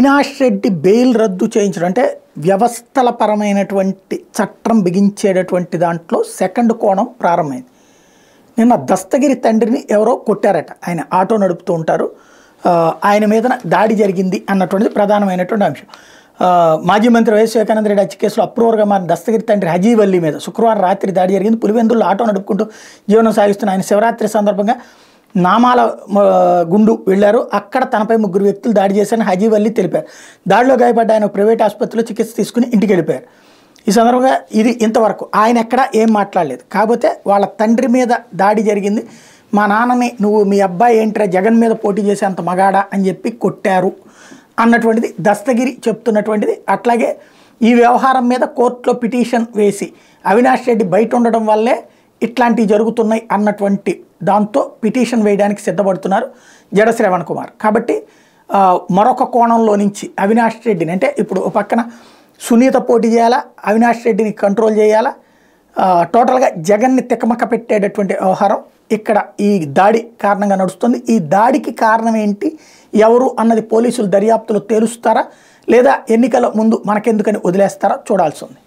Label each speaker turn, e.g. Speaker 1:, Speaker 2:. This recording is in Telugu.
Speaker 1: అవినాష్ రెడ్డి బెయిల్ రద్దు చేయించడం అంటే వ్యవస్థల పరమైనటువంటి చట్టం బిగించేటటువంటి దాంట్లో సెకండ్ కోణం ప్రారంభమైంది. నిన్న దస్తగిరి తండ్రిని ఎవరో కొట్టారట. ఆయన ఆటో నడుపుతూ ఉంటారు, ఆయన మీద దాడి జరిగింది అన్నటువంటిది ప్రధానమైనటువంటి అంశం. మాజీ మంత్రి వైఎస్ వివేకానంద రెడ్డి హత్య కేసులో అప్రూవర్గా మారిన దస్తగిరి తండ్రి హజీబ్ అలీ మీద శుక్రవారం రాత్రి దాడి జరిగింది. పులివెందుల్లో ఆటో నడుపుకుంటూ జీవనం సాగిస్తున్న ఆయన శివరాత్రి సందర్భంగా నామాల గుండు వెళ్లారు. అక్కడ తనపై 3 వ్యక్తులు దాడి చేశారని హజీబ్ అలీ తెలిపారు. దాడిలో గాయపడ్డ ఆయన ప్రైవేట్ ఆసుపత్రిలో చికిత్స తీసుకుని ఇంటికి వెళ్ళిపోయారు. ఈ సందర్భంగా ఇది ఇంతవరకు ఆయన ఎక్కడ ఏం మాట్లాడలేదు. కాకపోతే వాళ్ళ తండ్రి మీద దాడి జరిగింది, మా నాన్నని నువ్వు మీ అబ్బాయి ఏంట్రా జగన్ మీద పోటీ చేసేంత మగాడా అని చెప్పి కొట్టారు అన్నటువంటిది దస్తగిరి చెప్తున్నటువంటిది. అట్లాగే ఈ వ్యవహారం మీద కోర్టులో పిటిషన్ వేసి అవినాష్ రెడ్డి బయట ఉండడం వల్లే ఇట్లాంటివి జరుగుతున్నాయి అన్నటువంటి దాంతో పిటిషన్ వేయడానికి సిద్ధపడుతున్నారు జడ శ్రవణ్ కుమార్. కాబట్టి మరొక కోణంలో నుంచి అవినాష్ రెడ్డిని అంటే ఇప్పుడు ఒక పక్కన సునీత పోటీ చేయాలా, అవినాష్ రెడ్డిని కంట్రోల్ చేయాలా, టోటల్గా జగన్ని తికమక పెట్టేటటువంటి వ్యవహారం ఇక్కడ ఈ దాడి కారణంగా నడుస్తుంది. ఈ దాడికి కారణం ఏంటి, ఎవరు అన్నది పోలీసులు దర్యాప్తులో తేలుస్తారా లేదా ఎన్నికల ముందు మనకెందుకని వదిలేస్తారా చూడాల్సి ఉంది.